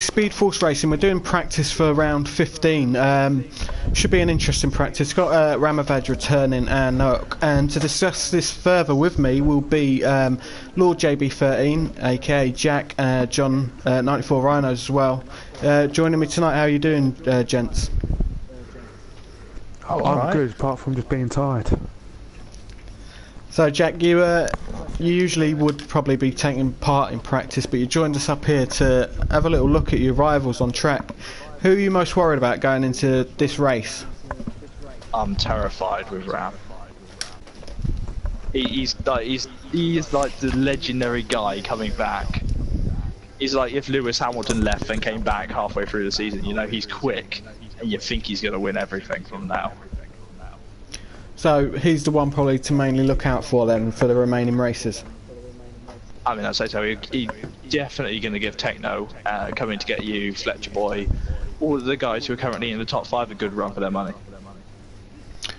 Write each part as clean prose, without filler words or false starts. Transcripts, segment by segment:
Speed Force Racing. We're doing practice for round 15. Should be an interesting practice. Got Ramavad returning and Noak. And to discuss this further with me will be Lord JB13, aka Jack, John 94 Rhinos as well. Joining me tonight. How are you doing, gents? Oh, I'm good, apart from just being tired. So Jack, you usually would probably be taking part in practice, but you joined us up here to have a little look at your rivals on track. Who are you most worried about going into this race? I'm terrified with Ram. He is like the legendary guy coming back. He's like if Lewis Hamilton left and came back halfway through the season. You know, he's quick, and you think he's going to win everything from now. So he's the one probably to mainly look out for then for the remaining races. I mean, I'd say so. He's definitely going to give Techno, coming to get you, Fletcher Boy, all of the guys who are currently in the top 5 a good run for their money.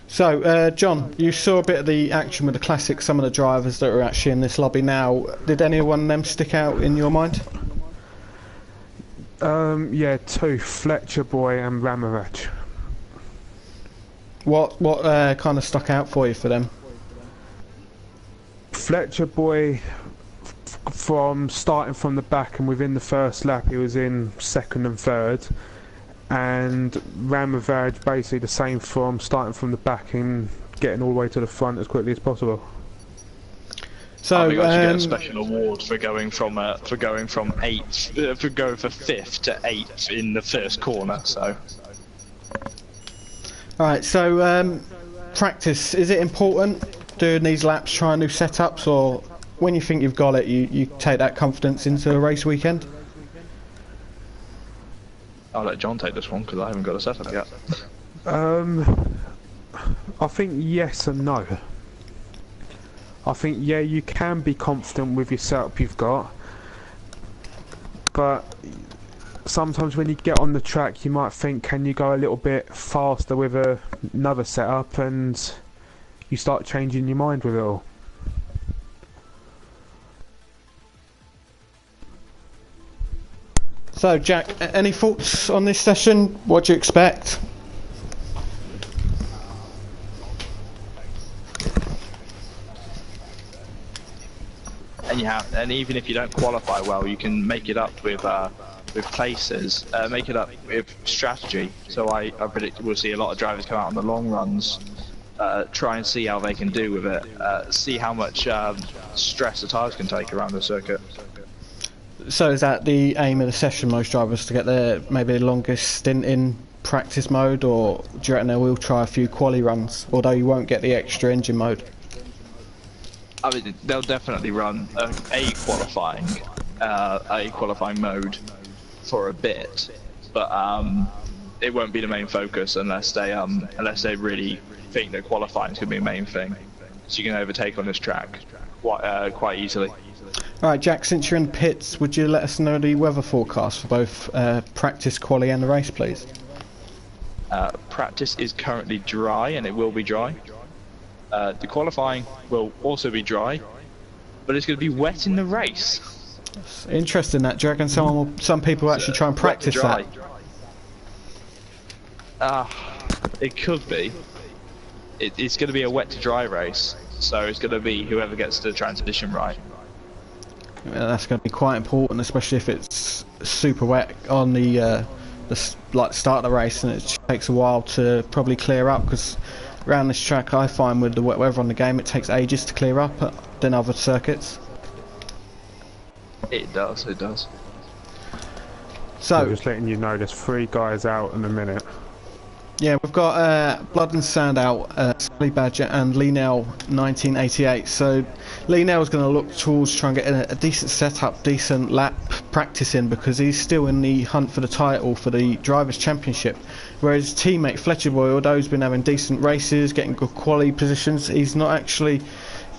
So, John, you saw a bit of the action with the Classic, some of the drivers that are actually in this lobby now. Did any one of them stick out in your mind? Yeah, 2, Fletcher Boy and Ramarach. What kind of stuck out for you for them? Fletcher Boy, from starting from the back and within the first lap he was in 2nd and 3rd, and Ramavage basically the same from starting from the back and getting all the way to the front as quickly as possible. So I think I should get a special award for going from 8th, for going for 5th to 8th in the first corner. So. Alright, so practice, is it important doing these laps, trying new setups, or when you think you've got it, you take that confidence into a race weekend? I'll let John take this one because I haven't got a setup yet. I think yes and no. I think, yeah, you can be confident with your setup you've got, but sometimes when you get on the track you might think, can you go a little bit faster with another setup, and you start changing your mind with it all. So Jack, any thoughts on this session? What do you expect? And even if you don't qualify well, you can make it up with places, make it up with strategy. So I predict we'll see a lot of drivers come out on the long runs, try and see how they can do with it, see how much stress the tyres can take around the circuit. So is that the aim of the session, most drivers to get their maybe the longest stint in practice mode, or do you reckon they will try a few quali runs, although you won't get the extra engine mode? I mean, they'll definitely run a qualifying mode for a bit, but it won't be the main focus unless they really think that qualifying is going to be the main thing. So you can overtake on this track quite easily. Alright Jack, since you're in the pits, would you let us know the weather forecast for both practice, quali and the race, please? Practice is currently dry, and it will be dry. The qualifying will also be dry, but it's going to be wet in the race. It's interesting that. Do you reckon some people actually try and practice that? It could be. It's going to be a wet to dry race, so it's going to be whoever gets the transition right. Yeah, that's going to be quite important, especially if it's super wet on the start of the race, and it takes a while to probably clear up, because around this track I find with the wet weather on the game it takes ages to clear up than other circuits. It does. So just letting you know, there's 3 guys out in a minute. yeah, we've got Blood and Sand out, Sally Badger and Lienel 1988. So Lienel's going to look towards trying to get a decent setup, decent lap practice in, because he's still in the hunt for the title for the Drivers' Championship. Whereas his teammate Fletcher Boy, although he's been having decent races, getting good quality positions, he's not actually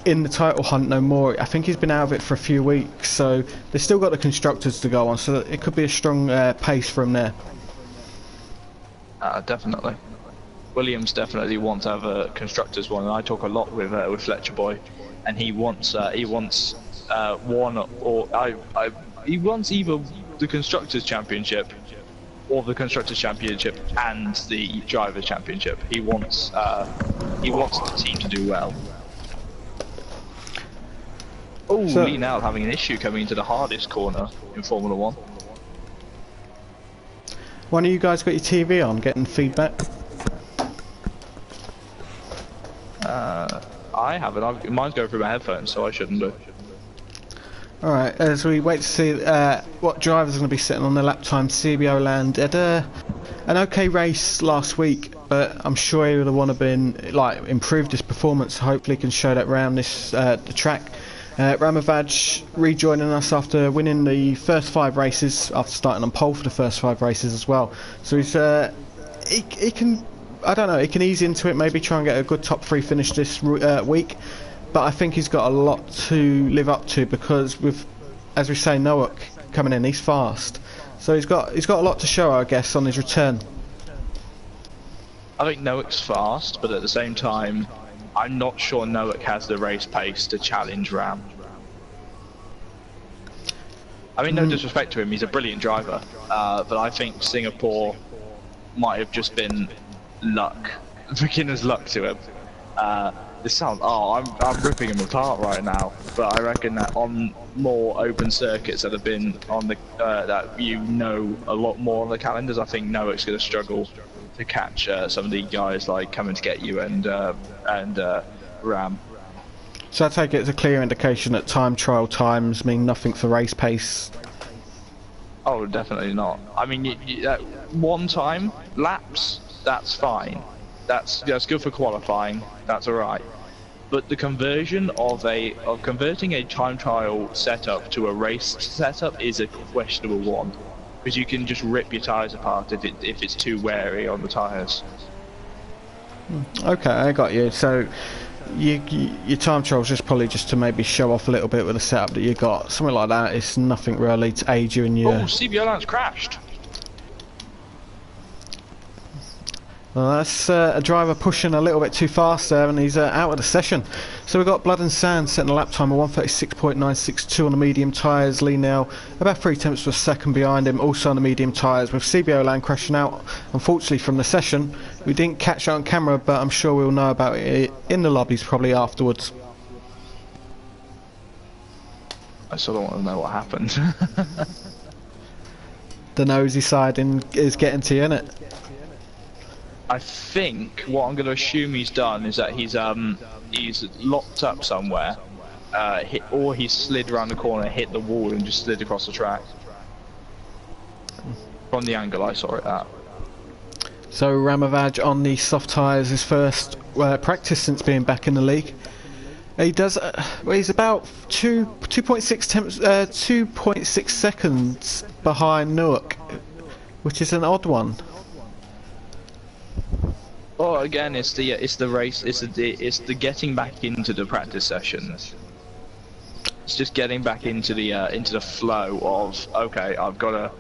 in the title hunt no more. I think he's been out of it for a few weeks, so they've still got the constructors to go on, so it could be a strong pace for him there. Definitely. Williams definitely wants to have a constructors one, and I talk a lot with Fletcher Boy, and he wants one, or he wants either the Constructors' Championship, or the Constructors' Championship and the Drivers' Championship. He wants the team to do well. Oh, So, Lee now having an issue coming into the hardest corner in Formula 1. one of you guys got your TV on, getting feedback? I haven't. Mine's going through my headphones, so I shouldn't do. Alright, as we wait to see what drivers are going to be sitting on their lap time, CBO Land had an okay race last week, but I'm sure he would have want to been improved his performance. Hopefully, he can show that around this the track. Ramavaj rejoining us after winning the first 5 races, after starting on pole for the first 5 races as well. So he's he can, I don't know, he can ease into it, maybe try and get a good top 3 finish this week. But I think he's got a lot to live up to, because with, as we say, Nowak coming in, he's fast. So he's got a lot to show, I guess, on his return. I think Nowak's fast, but at the same time, I'm not sure Nowak has the race pace to challenge Ram. I mean, no disrespect to him, he's a brilliant driver, but I think Singapore might have just been luck, beginner's luck to him. This sounds, I'm ripping him apart right now, but I reckon that on more open circuits that have been on the that a lot more on the calendars, I think Nowak's going to struggle to catch some of the guys like Coming to Get You and Ram. So I take it as a clear indication that time trial times mean nothing for race pace. Oh, definitely not. I mean, one time laps, that's fine. That's good for qualifying. That's all right. But the conversion of converting a time trial setup to a race setup is a questionable one, because you can just rip your tyres apart if it's too wary on the tyres. Okay, I got you. So your time trial is just probably just to maybe show off a little bit with the setup that you got. Something like that. It's nothing really to aid you in your... Oh, CBO Land's crashed. Well, that's a driver pushing a little bit too fast there, and he's out of the session. So we've got Blood and Sand setting a lap time of 1:36.962 on the medium tyres. Lee now about 3/10 of a second behind him, also on the medium tyres, with CBO Land crashing out, unfortunately, from the session. We didn't catch it on camera, but I'm sure we'll know about it in the lobbies probably afterwards. I still don't want to know what happened. The nosy side is getting to you, innit? I think what I'm going to assume he's done is that he's locked up somewhere, or he slid around the corner, hit the wall, and just slid across the track. From the angle I saw it at. So Ramavaj on the soft tyres, his first practice since being back in the league. He does. Well, he's about 2.6 seconds behind Newark, which is an odd one. Well, again, it's the race. It's the getting back into the practice sessions. It's just getting back into the flow of, okay, I've got to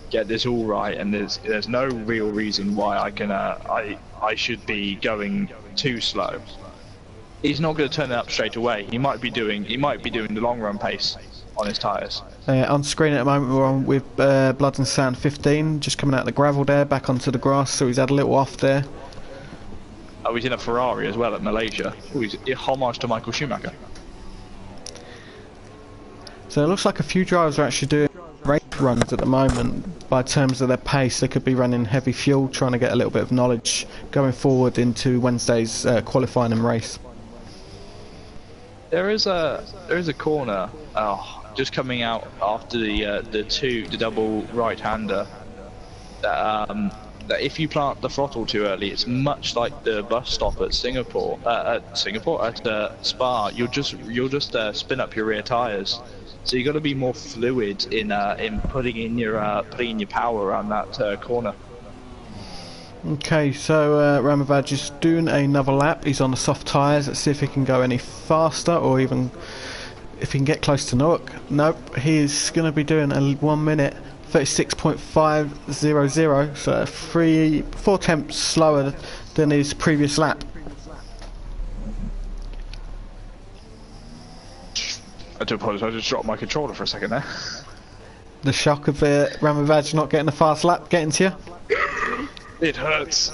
get this all right, and there's no real reason why I should be going too slow. He's not going to turn it up straight away. He might be doing the long run pace on his tyres. On screen at the moment we're on with Blood and Sand 15, just coming out of the gravel there, back onto the grass, so he's had a little off there. Oh, he's in a Ferrari as well at Malaysia. Oh, he's homage to Michael Schumacher. So it looks like a few drivers are actually doing race runs at the moment. By terms of their pace, they could be running heavy fuel, trying to get a little bit of knowledge going forward into Wednesday's qualifying and race. There is a corner just coming out after the double right-hander that if you plant the throttle too early, it's much like the bus stop at Spa. You'll just spin up your rear tyres. So you got to be more fluid in putting in your power around that corner. Okay, so Ramavaj is doing another lap. He's on the soft tyres. Let's see if he can go any faster, or even if he can get close to Newark. Nope, he's going to be doing a 1 minute 36.500, so 4 tenths slower than his previous lap. I do apologise, I just dropped my controller for a second there. The shock of Ramovaj not getting a fast lap getting to you? It hurts.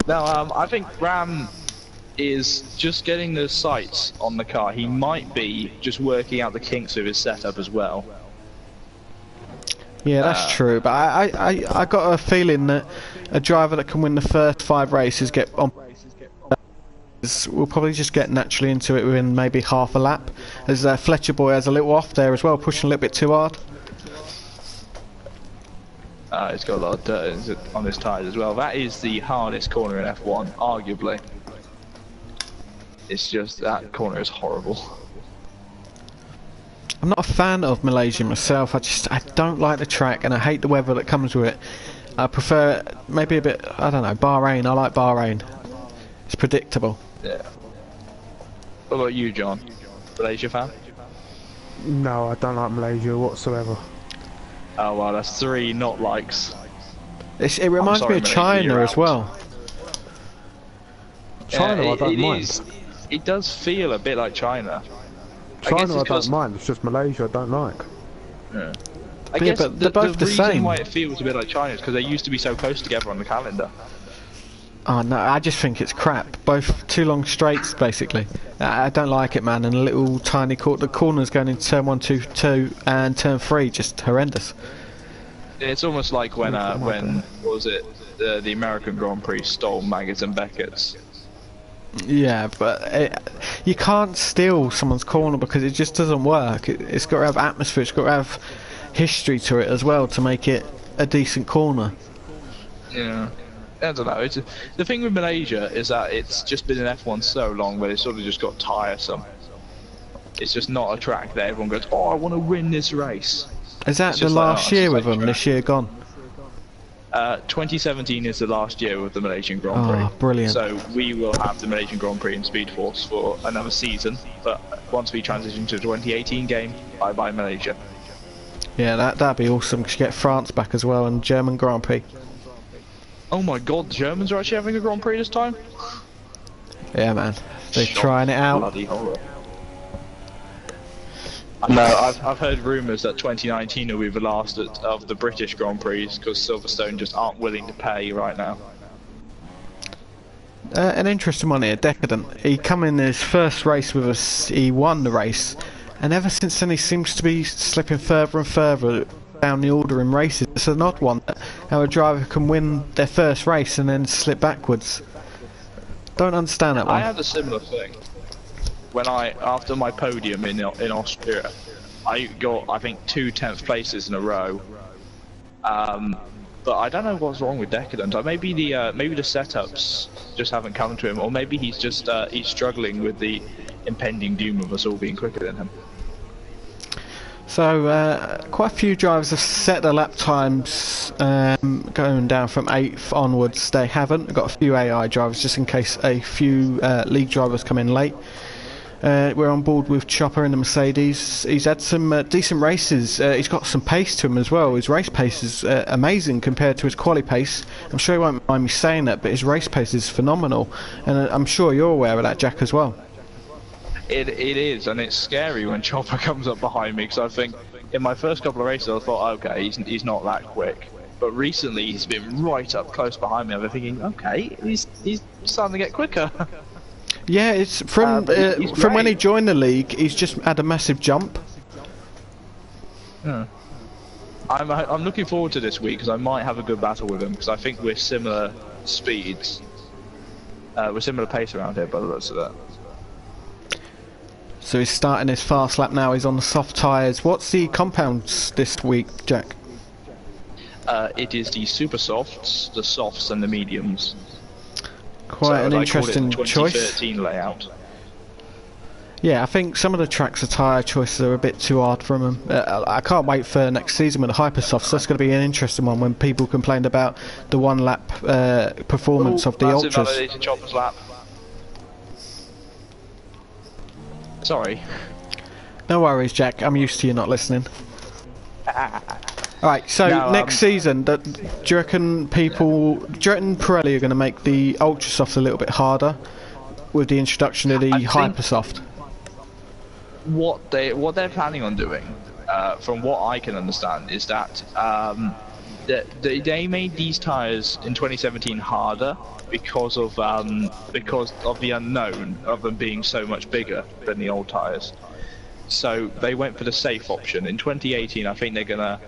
No, I think Ram is just getting the sights on the car. He might be just working out the kinks of his setup as well. Yeah, that's true, but I got a feeling that a driver that can win the first 5 races will probably just get naturally into it within maybe half a lap, as Fletcher Boy has a little off there as well, pushing a little bit too hard. It's got a lot of dirt on his tyres as well. That is the hardest corner in F1, arguably. It's just, that corner is horrible. I'm not a fan of Malaysia myself. I don't like the track and I hate the weather that comes with it. I prefer maybe a bit, I don't know, Bahrain. I like Bahrain. It's predictable. Yeah. What about you, John? Malaysia fan? No, I don't like Malaysia whatsoever. Oh well, that's 3 not likes. It reminds me of Malaysia, China as well. China, I don't mind. It does feel a bit like China. China, I don't mind. It's just Malaysia I don't like. Yeah. I guess but they're both the same. The reason why it feels a bit like China is because they used to be so close together on the calendar. Oh no, I just think it's crap. Both 2 long straights, basically. I don't like it, man. And a little tiny the corners going into turn 1, 2, 2, and turn 3, just horrendous. It's almost like when what was it, the American Grand Prix stole Maggotts and Beckett's. Yeah, but you can't steal someone's corner because it just doesn't work. It's got to have atmosphere. It's got to have history to it as well to make it a decent corner. Yeah. I don't know. The thing with Malaysia is that it's just been in F1 so long that it's sort of just got tiresome. It's just not a track that everyone goes, oh, I want to win this race. Is that the last year with them? This year gone? 2017 is the last year with the Malaysian Grand Prix. Oh, brilliant. So we will have the Malaysian Grand Prix in Speed Force for another season, but once we transition to the 2018 game, bye-bye Malaysia. Yeah, that'd be awesome, because you get France back as well, and German Grand Prix. Oh my god, the Germans are actually having a Grand Prix this time? Yeah, man. They're trying it out. Bloody horror. No, I've heard rumours that 2019 will be the last of the British Grand Prix because Silverstone just aren't willing to pay right now. An interesting one here, Decadent. He come in his first race with us, he won the race, and ever since then he seems to be slipping further and further down the order in races. It's an odd one, how a driver can win their first race and then slip backwards. Don't understand that one. I had a similar thing. When after my podium in Austria, I got, I think, 2 10th places in a row. But I don't know what's wrong with Decadent. Maybe the setups just haven't come to him, or maybe he's just he's struggling with the impending doom of us all being quicker than him. So quite a few drivers have set their lap times going down from 8th onwards. They haven't. We've got a few AI drivers just in case a few league drivers come in late. We're on board with Chopper in the Mercedes. He's had some decent races. He's got some pace to him as well. His race pace is amazing compared to his quali pace. I'm sure he won't mind me saying that, but his race pace is phenomenal. And I'm sure you're aware of that, Jack, as well. It is, and it's scary when Chopper comes up behind me, because I think in my first couple of races I thought, okay, he's not that quick. But recently he's been right up close behind me. I've been thinking, okay, he's starting to get quicker. Yeah, it's from when he joined the league, he's just had a massive jump. Yeah. I'm looking forward to this week because I might have a good battle with him, because I think we're similar speeds. We're similar pace around here by the looks of that. So he's starting his fast lap now. He's on the soft tyres. What's the compounds this week, Jack? It is the super softs, the softs, and the mediums. Quite an interesting choice. 2013 layout. Yeah, I think some of the tracks, the tyre choices are a bit too hard for him. I can't wait for next season with the Hypersofts. That's going to be an interesting one when people complained about the one lap performance of the Ultras. Invalidated Chopper's lap. Sorry. No worries, Jack. I'm used to you not listening. Alright, so next season, do you reckon Pirelli are going to make the Ultrasoft a little bit harder with the introduction of the Hypersoft? What they're planning on doing, from what I can understand, is that they made these tyres in 2017 harder because of the unknown of them being so much bigger than the old tyres. So they went for the safe option. In 2018, I think they're gonna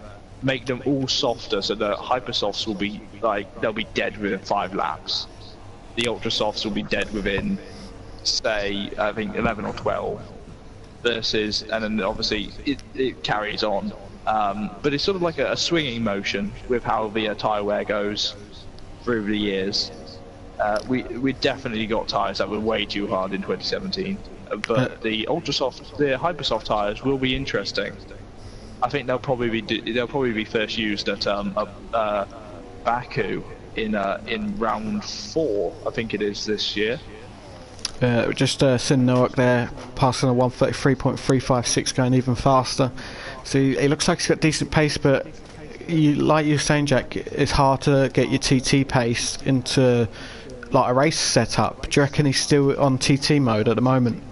make them all softer, so the hypersofts will be they'll be dead within 5 laps. The ultra softs will be dead within, say, I think 11 or 12. Versus, and then obviously it carries on, but it's sort of like a swinging motion with how the tyre wear goes through the years. We definitely got tyres that were way too hard in 2017, but the hypersoft tyres will be interesting. I think they'll probably be first used at Baku in round 4, I think it is this year. Just seen Nowak there passing a 1:33.356, going even faster. So it looks like he's got decent pace, but like you were saying, Jack, it's hard to get your TT pace into like a race setup. Do you reckon he's still on TT mode at the moment?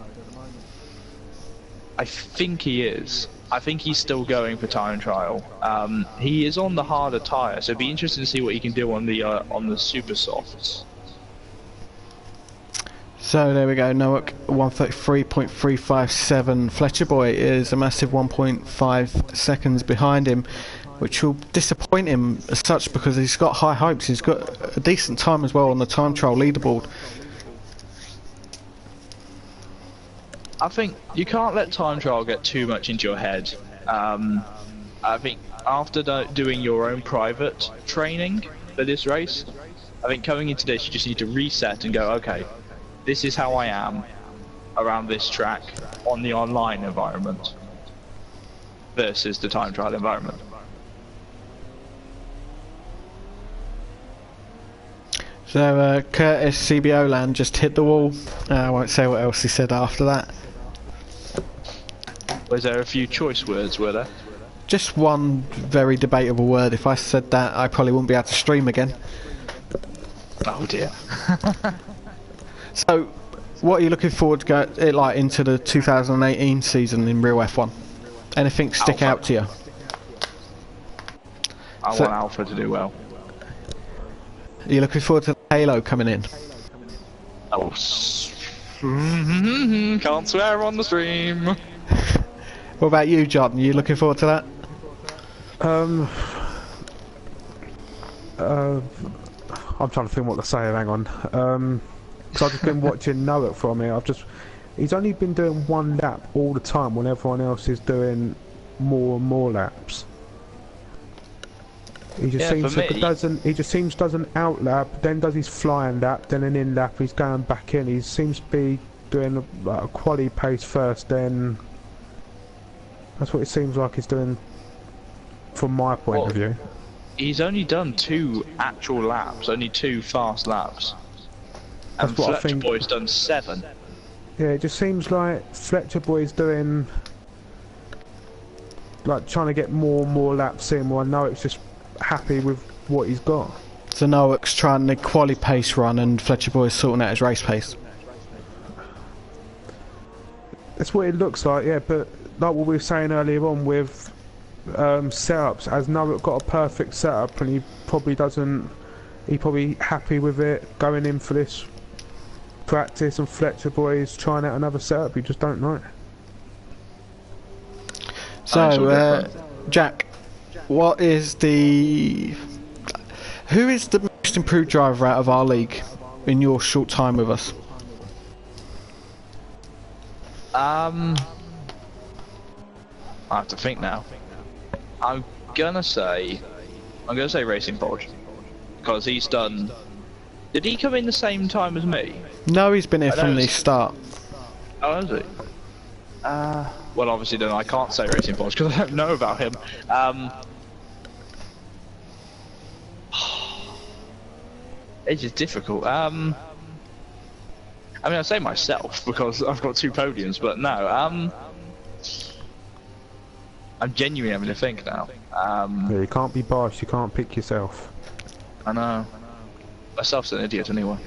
I think he is. I think he's still going for time trial. He is on the harder tyre, so it'd be interesting to see what he can do on the super softs. So there we go, Nowak 1:33.357. Fletcher Boy is a massive 1.5 seconds behind him, which will disappoint him as such because he's got high hopes. He's got a decent time as well on the time trial leaderboard. I think you can't let time trial get too much into your head. I think after doing your own private training for this race, I think coming into this you just need to reset and go, okay, this is how I am around this track on the online environment versus the time trial environment. So Curtis CBO Land just hit the wall. I won't say what else he said after that. Was there a few choice words, were there? Just one very debatable word. If I said that, I probably wouldn't be able to stream again. Oh dear. So, what are you looking forward to go like into the 2018 season in Real F1? Anything stick out to you? I want Alpha to do well. Are you looking forward to the Halo coming in? Oh, can't swear on the stream. What about you, John? Are you looking forward to that? I'm trying to think what to say. Hang on. Because I've just been watching Noah from here. He's only been doing 1 lap all the time when everyone else is doing more and more laps. He just seems doesn't out lap, then does his flying lap, then an in lap. He's going back in. He seems to be doing a quali pace first, then that's what it seems like he's doing from my point of view. He's only done 2 actual laps, only 2 fast laps. And That's what Fletcher I think. Boy's done 7. Yeah, it just seems like Fletcher Boy's doing, like, trying to get more and more laps in. Well, I know it's just happy with what he's got. So Nowak's trying the quali pace run and Fletcher Boy's sorting out his race pace. That's what it looks like, yeah, but like what we were saying earlier on with setups, as Nowak got a perfect setup and he probably happy with it going in for this practice, and Fletcher Boy's trying out another setup. You just don't know. So Jack, who is the most improved driver out of our league in your short time with us? I have to think now. I'm gonna say Racing Forge, because he's done. Did he come in the same time as me? No, he's been here from the start. Oh, has he? Well, obviously then I can't say Racing Forge because I don't know about him. It's just difficult. I mean, I say myself because I've got 2 podiums, but no. I'm genuinely having to think now. Yeah, you can't be biased. You can't pick yourself. I know. Myself's an idiot anyway.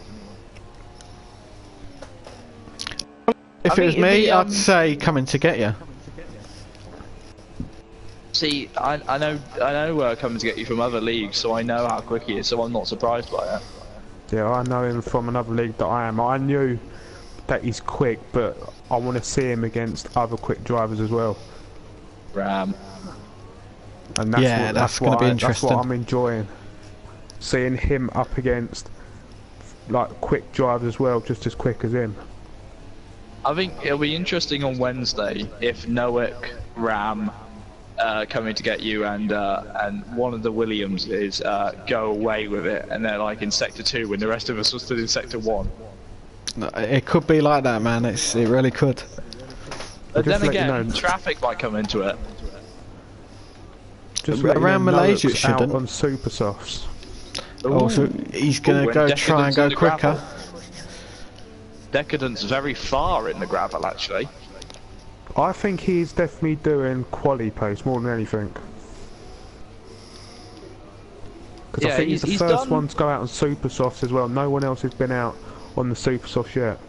If it was me, I'd say coming to get you. See, I know coming to get you from other leagues, so I know how quick he is, so I'm not surprised by it. Yeah, I know him from another league that I am. I knew that he's quick, but I want to see him against other quick drivers as well. Ram. And that's going to be that's interesting. what I'm enjoying. Seeing him up against like quick drivers as well, just as quick as him. I think it'll be interesting on Wednesday if Noack, Ram, coming to get you, and one of the Williams is go away with it, and they're like in sector 2 when the rest of us are still in sector 1. It could be like that, man. It really could. But Just then let you again, know. traffic might come into it. Just Around Malaysia, it Noack's out shouldn't. on super softs. Oh, so he's going to go try and go quicker. Decadent's very far in the gravel, actually. I think he's definitely doing quali pace more than anything. Because I think he's the first one to go out on super softs as well. No one else has been out on the super softs yet.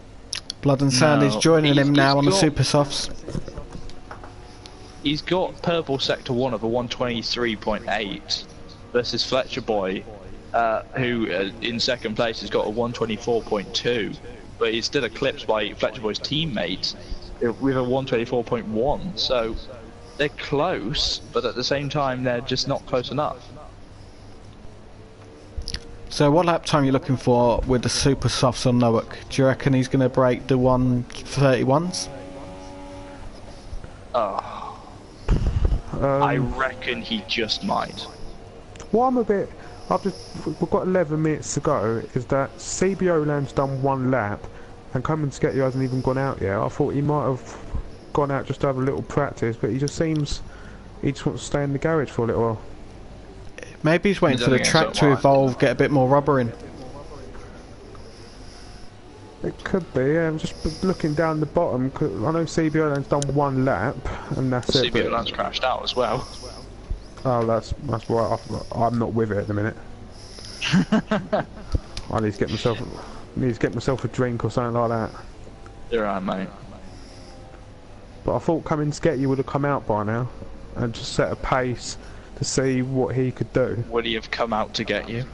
Blood and Sand is joining him now on the got- super softs. He's got purple sector 1 of a 123.8 versus Fletcher Boy, who in second place has got a 124.2, but he's still eclipsed by Fletcher Boy's teammate with a 124.1. So they're close, but at the same time they're just not close enough. So what lap time are you looking for with the super softs on Noack? Do you reckon he's going to break the 131s? Oh, I reckon he just might. What I'm a bit... we've got 11 minutes to go, is that CBO Land's done one lap and Coming to Get You hasn't even gone out yet. I thought he might have gone out just to have a little practice, but he just seems... he just wants to stay in the garage for a little while. Maybe he's waiting for the track to evolve, get a bit more rubber in. It could be, yeah. I'm just looking down the bottom. I know CBO Land's done one lap, and that's it. CBO Land's crashed out as well. Oh, that's why I'm not with it at the minute. I need to get myself a drink or something like that. You're right, mate. But I thought Coming to Get You would have come out by now and just set a pace to see what he could do. Would he have come out to get you?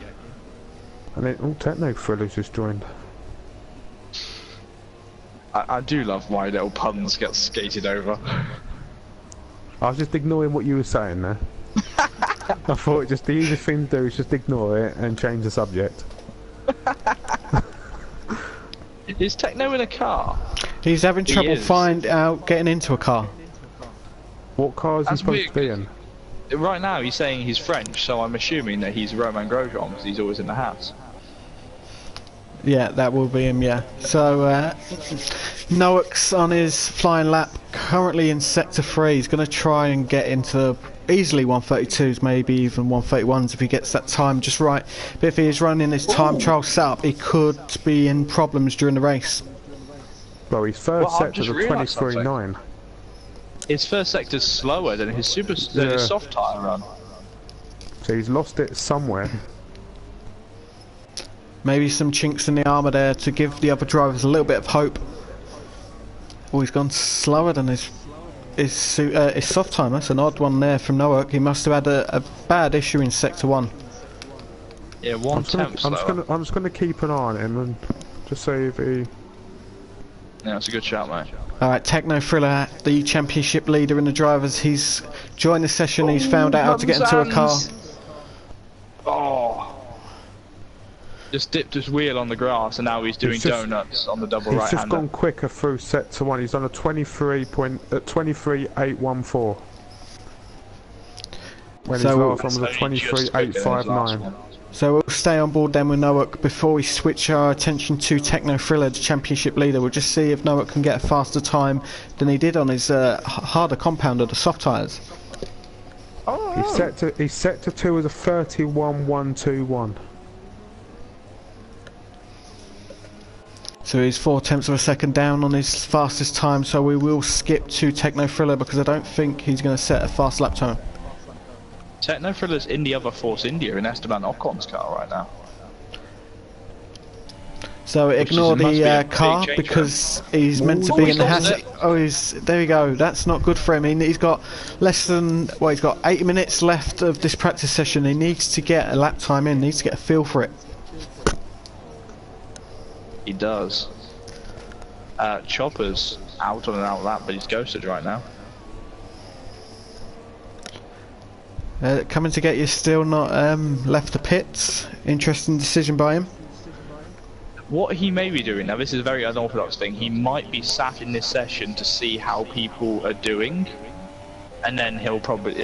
And then, oh, Techno Thriller's just joined. I do love why little puns get skated over. I was just ignoring what you were saying there. I thought just the easiest thing to do is just ignore it and change the subject. Is Techno in a car? He's having trouble getting into a car. What car is he That's supposed to be in? Right now he's saying he's French, so I'm assuming that he's Romain Grosjean because he's always in the house. Yeah, that will be him, yeah. So, Noack's on his flying lap, currently in sector 3. He's going to try and get into easily 132s, maybe even 131s if he gets that time just right. But if he is running his time trial setup, he could be in problems during the race. Well, his third sector's a 23.9. His first sector's slower than his his soft tyre run. So he's lost it somewhere. Maybe some chinks in the armour there to give the other drivers a little bit of hope. Oh, he's gone slower than his soft time. That's an odd one there from Noack. He must have had a bad issue in sector 1. Yeah, I'm just gonna keep an eye on him and just see if he... Yeah, that's a good shout, mate. Alright, Techno Thriller, the championship leader in the drivers. He's joined the session. He's found out how to get into a car. Oh. Just dipped his wheel on the grass and now he's doing donuts on the double right-hander. He's just gone quicker through sector 1. He's done a 23.814. When his last one was a 23.859. So we'll stay on board then with Noack before we switch our attention to Techno Thriller, the championship leader. We'll just see if Noack can get a faster time than he did on his harder compounder, the soft tyres. Oh. He's sector 2 as a 31.121. So he's 4 tenths of a second down on his fastest time, so we will skip to Techno Thriller because I don't think he's going to set a fast lap time. Techno Thriller's in the other Force India in Esteban Ocon's car right now. So ignore the car because he's meant to be in the hazard. Oh, there you go. That's not good for him. He's got less than, well, he's got 8 minutes left of this practice session. He needs to get a lap time in. Needs to get a feel for it. He does. Chopper's out on an out lap, but he's ghosted right now. Coming to get you, still not left the pits. Interesting decision by him. What he may be doing, now this is a very unorthodox thing, he might be sat in this session to see how people are doing, and then he'll probably,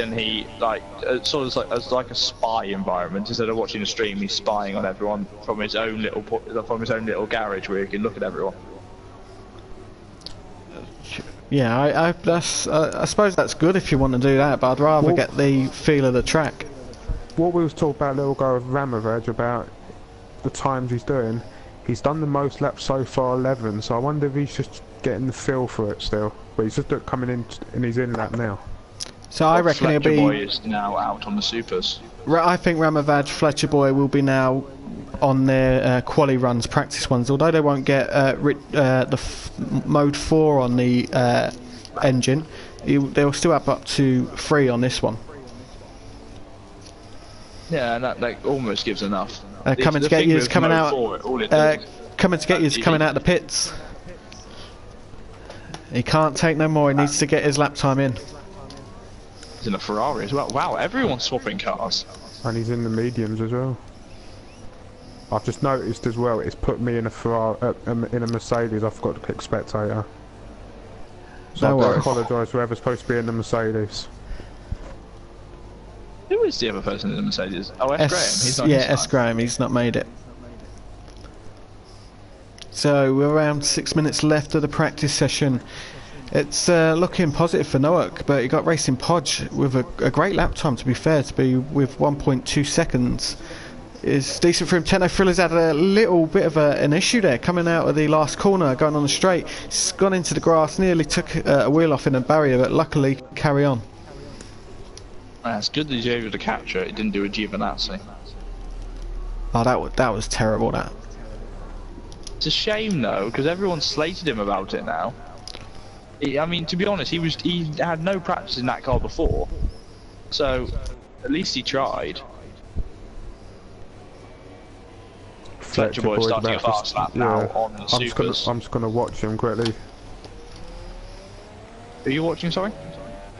sort of as like a spy environment. Instead of watching a stream, he's spying on everyone from his own little garage where he can look at everyone. Yeah, I suppose that's good if you want to do that, but I'd rather get the feel of the track. What we was talking about a little ago with Ramovaj about the times he's doing, he's done the most laps so far, 11, so I wonder if he's just getting the feel for it still. But he's just coming in and he's in lap now. So I reckon he'll be... Boy is now out on the supers. I think Ramovaj, Fletcher Boy will be now on their quali runs, practice ones, although they won't get mode 4 on the engine. They'll still have up to 3 on this one. Yeah, and that almost gives enough. Coming to get you is coming out. Coming to get you is coming out the pits. He can't take no more. He needs to get his lap time in. He's in a Ferrari as well. Wow, everyone's swapping cars. And he's in the mediums as well. I've just noticed as well, it's put me in a Ferrari, in a Mercedes. I forgot to click spectator. So I apologise for whoever's supposed to be in the Mercedes. Who is the other person in the Mercedes? Oh, S. Graham. He's not S. Graham. He's not made it. So we're around 6 minutes left of the practice session. It's looking positive for Nowak, but he got Racing Podge with a great lap time, to be fair, to be with 1.2 seconds. Is decent for him. Techno Thriller's had a little bit of an issue there, coming out of the last corner, going on the straight. He's gone into the grass, nearly took a wheel off in a barrier, but luckily carry on. It's good that he's able to capture it. He didn't do a Giovinazzi. Oh, that was terrible, that. It's a shame though, because everyone slated him about it now. I mean, to be honest, he had no practice in that car before, so at least he tried. Fletcher Boy starting a fast lap now on the supers. I'm just gonna watch him quickly. Are you watching, sorry?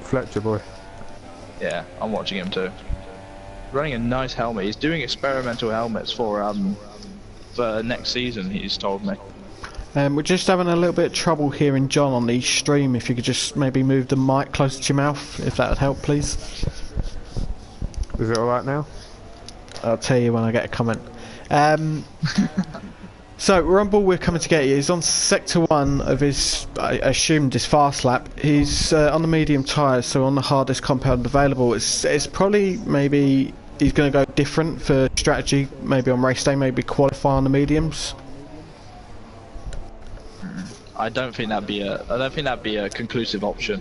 Fletcher Boy. Yeah, I'm watching him too. Running a nice helmet. He's doing experimental helmets for next season, he's told me. We're just having a little bit of trouble hearing John on the stream. If you could just maybe move the mic closer to your mouth, if that would help, please. Is it alright now? I'll tell you when I get a comment. So Rumble, we're coming to get you. He's on sector 1 of his, I assumed, his fast lap. He's on the medium tyres, so on the hardest compound available. It's probably, maybe he's going to go different for strategy, maybe on race day, maybe qualify on the mediums. I don't think that'd be a conclusive option.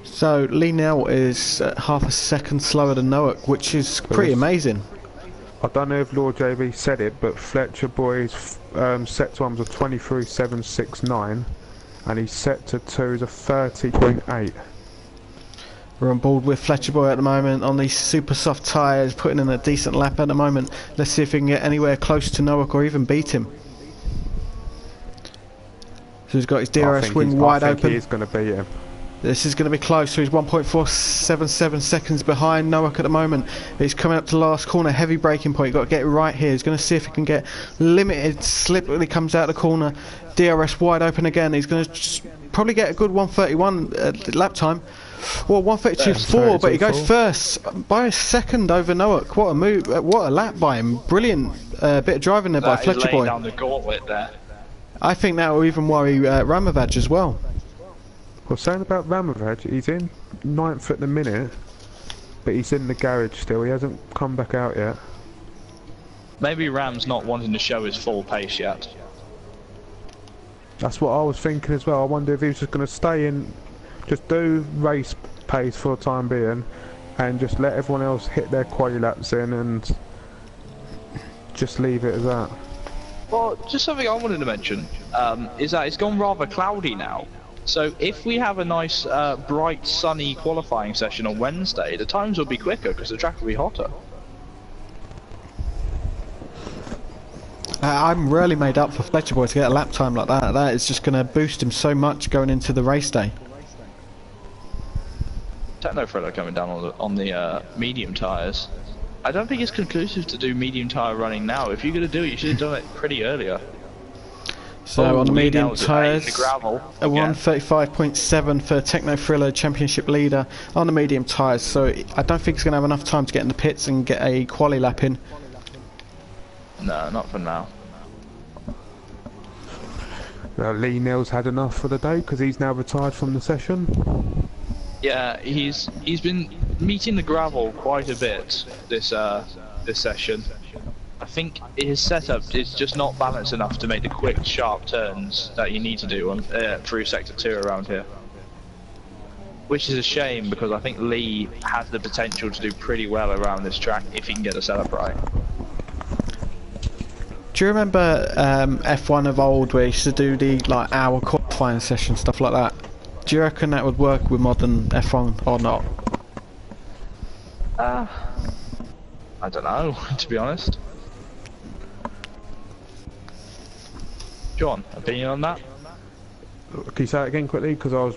So Lee Nell is half a second slower than Nowak, which is pretty amazing. I don't know if Lord JB said it, but Fletcher Boy's set 1 was a 23.769, and his sector 2 is a 30.8. We're on board with Fletcher Boy at the moment on these super soft tyres, putting in a decent lap at the moment. Let's see if we can get anywhere close to Nowak or even beat him. So he's got his DRS wing wide open. I think he is going to beat him. This is going to be close, so he's 1.477 seconds behind Nowak at the moment. He's coming up to the last corner, heavy braking point, got to get it right here. He's going to see if he can get limited slip when he comes out of the corner. DRS wide open again. He's going to probably get a good 131 lap time. Well, 132.4, but he goes first by a second over Nowak. What a move, what a lap by him. Brilliant bit of driving there by Fletcher Boy. Down the gauntlet there. I think that will even worry Ramovaj as well. Well, saying about Ramovaj, he's in 9th at the minute, but he's in the garage still. He hasn't come back out yet. Maybe Ram's not wanting to show his full pace yet. That's what I was thinking as well. I wonder if he was just going to stay in, just do race pace for the time being, and just let everyone else hit their quali laps in and just leave it as that? Well, just something I wanted to mention is that it's gone rather cloudy now. So if we have a nice, bright, sunny qualifying session on Wednesday, the times will be quicker because the track will be hotter. I'm really made up for Fletcher Boy to get a lap time like that. That is just going to boost him so much going into the race day. Techno Thriller coming down on the medium tyres. I don't think it's conclusive to do medium tyre running now. If you're going to do it, you should have done it pretty earlier. So on the medium tyres, a 135.7 for Techno Thriller, championship leader on the medium tyres. So I don't think he's going to have enough time to get in the pits and get a quali lap in. No, not for now. Lee Neal's had enough for the day because he's now retired from the session. Yeah, he's been meeting the gravel quite a bit this session. I think his setup is just not balanced enough to make the quick, sharp turns that you need to do on through Sector 2 around here. Which is a shame because I think Lee has the potential to do pretty well around this track if he can get the setup right. Do you remember F1 of old where you used to do the like hour qualifying session, stuff like that? Do you reckon that would work with modern F1 or not? I don't know, to be honest. John, opinion on that? Can you say it again quickly? Because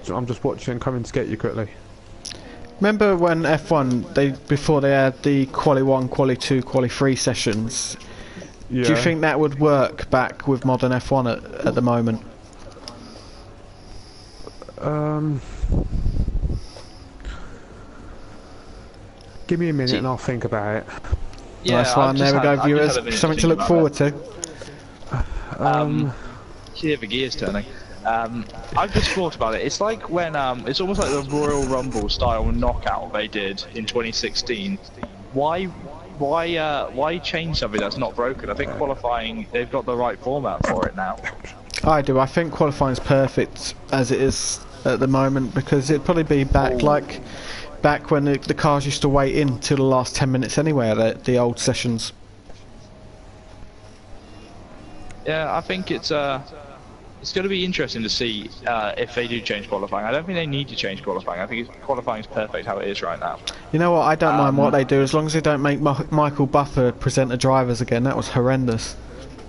I'm just watching and coming to get you quickly. Remember when F1 before they had the Quali 1, Quali 2, Quali 3 sessions? Yeah. Do you think that would work back with modern F1 at the moment? Give me a minute and I'll think about it. Yeah, nice one, there we go viewers, something to look forward to. See the gears turning. I've just thought about it. It's like when it's almost like the Royal Rumble style knockout they did in 2016. Why change something that's not broken? I think qualifying, they've got the right format for it now. I do. I think qualifying is perfect as it is at the moment because it'd probably be back when the cars used to wait in till the last 10 minutes anyway at the old sessions. Yeah, I think it's going to be interesting to see if they do change qualifying. I don't think they need to change qualifying. I think qualifying is perfect how it is right now. You know what? I don't mind what they do as long as they don't make Michael Buffer present the drivers again. That was horrendous.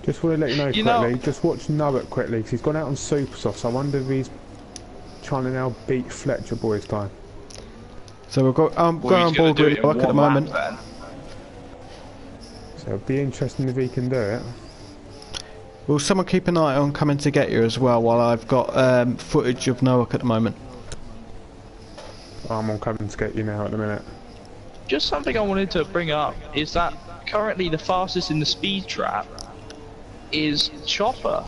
Just want to let you know quickly. Just watch Noah quickly because he's gone out on Supersoft. So I wonder if he's trying to now beat Fletcher Boy's time. So we've got going on board with work at the moment. So it'll be interesting if he can do it. Will someone keep an eye on coming to get you as well while I've got footage of Noah at the moment? I'm on coming to get you now at the minute. Just something I wanted to bring up is that currently the fastest in the speed trap is Chopper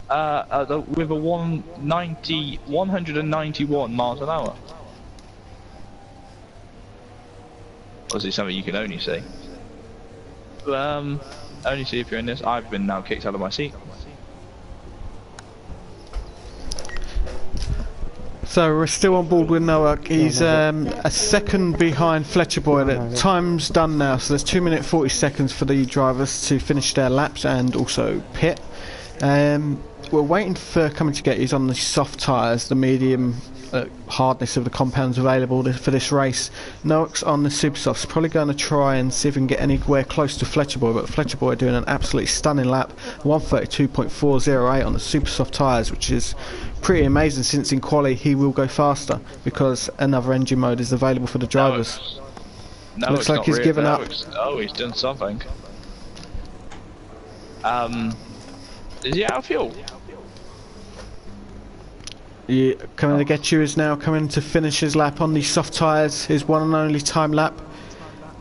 with a 191 miles an hour. Obviously something you can only see. Only see if you're in this. I've been now kicked out of my seat. So we're still on board with Noah. He's a second behind Fletcher Boy. The time's done now, so there's 2 minutes 40 seconds for the drivers to finish their laps and also pit. We're waiting for coming to get you on the soft tyres, the medium hardness of the compounds available for this race. Noak's on the super softs, probably going to try and see if we can get anywhere close to Fletcher Boy, but Fletcher Boy doing an absolutely stunning lap, 132.408 on the super soft tyres, which is pretty amazing since in quali he will go faster because another engine mode is available for the drivers. No, looks like he's given up. Oh, he's done something. Is he out of fuel? Yeah, coming to get you is now coming to finish his lap on the soft tyres, his one and only time lap.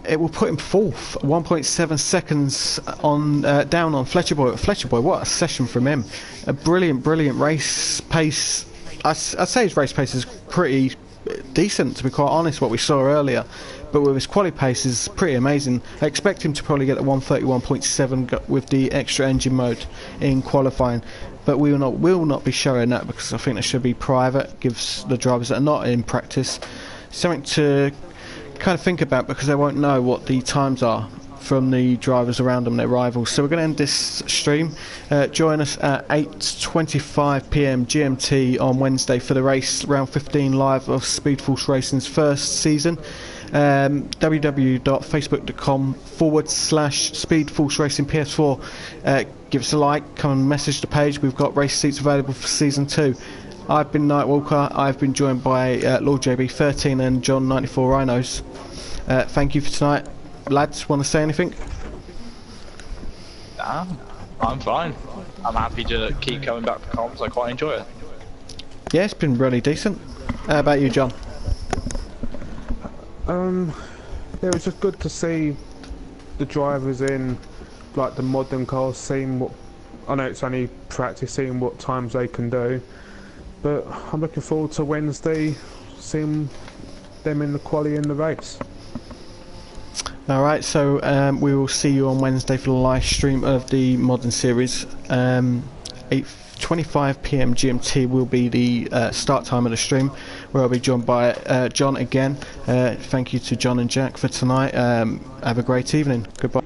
It will put him fourth, 1.7 seconds on down on Fletcher Boy. Fletcher Boy, what a session from him! A brilliant race pace. I'd say his race pace is pretty decent, to be quite honest. What we saw earlier, but with his quali pace is pretty amazing. I expect him to probably get the 131.7 with the extra engine mode in qualifying. But we will not be showing that because I think that should be private. Gives the drivers that are not in practice something to kind of think about because they won't know what the times are from the drivers around them, their rivals. So we're going to end this stream. Join us at 8:25 p.m. GMT on Wednesday for the race, round 15 live of Speed Force Racing's first season. www.facebook.com/Speed Force Racing PS4. Give us a like, come and message the page. We've got race seats available for season 2. I've been Nightwalker. I've been joined by Lord JB13 and John 94 Rhinos. Thank you for tonight. Lads, want to say anything? Nah, I'm fine. I'm happy to keep coming back for comms. I quite enjoy it. Yeah, it's been really decent. How about you, John? It was just good to see the drivers in like the modern cars, seeing what, I know it's only practice, seeing what times they can do, but I'm looking forward to Wednesday, seeing them in the quali in the race. Alright, so we will see you on Wednesday for the live stream of the Modern Series. 8:25 p.m. GMT will be the start time of the stream, where I'll be joined by John again. Thank you to John and Jack for tonight. Have a great evening. Goodbye.